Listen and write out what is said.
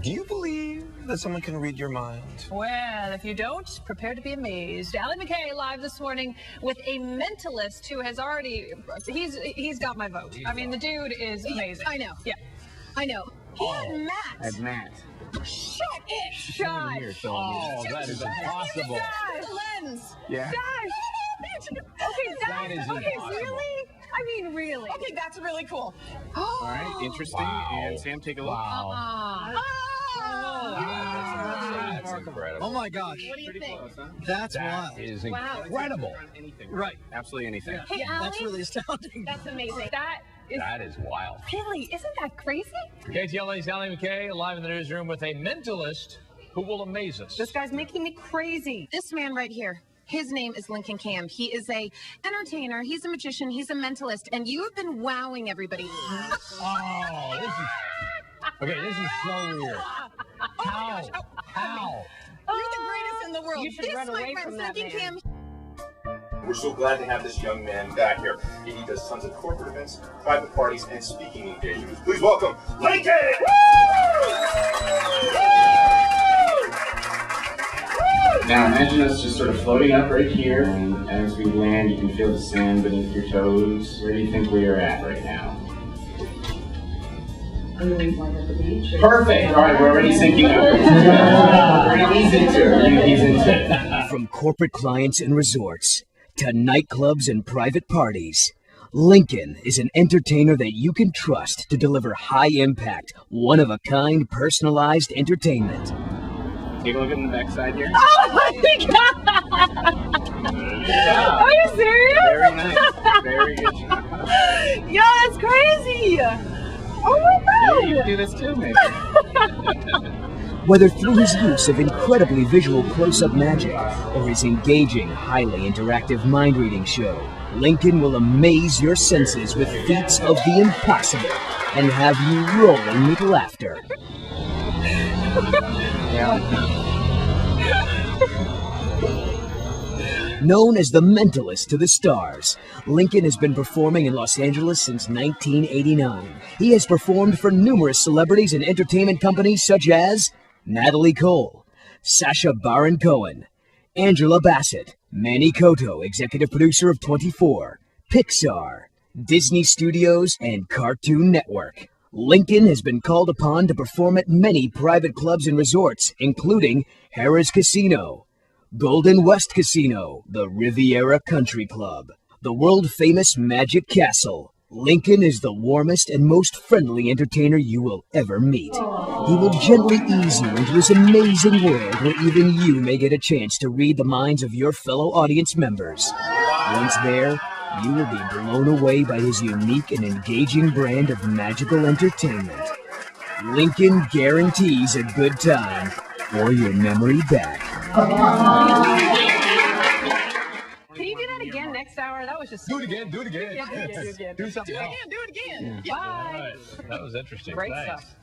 Do you believe that someone can read your mind? Well, if you don't, prepare to be amazed. Allie McKay live this morning with a mentalist who has already, he's got my vote. I mean, the dude is amazing. I know. Yeah. I know. He had Matt. At Matt. Shut it. Shut. Oh, that is impossible. Lens. Yeah. Okay, That is okay, impossible. really? I mean, really? Okay, that's really cool. All right, interesting. Wow. And Sam, take a look. Wow. That's incredible. Oh my gosh. What do you think? Close, huh? That's That wild. is Wow. incredible. Anything. Right. Absolutely anything. Yeah. Hey, Allie? That's really astounding. That's amazing. That is wild. Really? Isn't that crazy? KTLA's Allie McKay live in the newsroom with a mentalist who will amaze us. This guy's making me crazy. This man right here. His name is Lincoln Cam. He is a entertainer. He's a magician. He's a mentalist. And you have been wowing everybody. Oh, this is so weird. How? How? You're the greatest in the world. You should This, run my away friend, from that Lincoln man. Cam. We're so glad to have this young man back here. He does tons of corporate events, private parties, and speaking engagements. Please welcome Lincoln! Now imagine us just sort of floating up right here, and as we land, you can feel the sand beneath your toes. Where do you think we are at right now? Perfect. All right, we're already syncing up. We're gonna ease into it. We're gonna ease into it. From corporate clients and resorts to nightclubs and private parties, Lincoln is an entertainer that you can trust to deliver high-impact, one-of-a-kind personalized entertainment. Take a look at the backside here. Oh my god! Are you serious? Very nice. Very good job. Yo, that's crazy! Oh my You god! can do this too, maybe. Whether through his use of incredibly visual close-up magic or his engaging, highly interactive mind-reading show, Lincoln will amaze your senses with feats of the impossible and have you rolling with laughter. Known as the mentalist to the stars, Lincoln has been performing in Los Angeles since 1989. He has performed for numerous celebrities and entertainment companies such as Natalie Cole, Sacha Baron Cohen, Angela Bassett, Manny Cotto, executive producer of 24, Pixar, Disney Studios, and Cartoon Network. Lincoln has been called upon to perform at many private clubs and resorts, including Harrah's Casino, Golden West Casino, the Riviera Country Club, the world-famous Magic Castle. Lincoln is the warmest and most friendly entertainer you will ever meet. He will gently ease you into this amazing world where even you may get a chance to read the minds of your fellow audience members. Once there, you will be blown away by his unique and engaging brand of magical entertainment. Lincoln guarantees a good time or your memory back. Can you do that again next hour? That was just Do it again. Do it again. Yeah, do it again. Do something else. Do it again. All Bye. right. That was interesting. Great Thanks. stuff.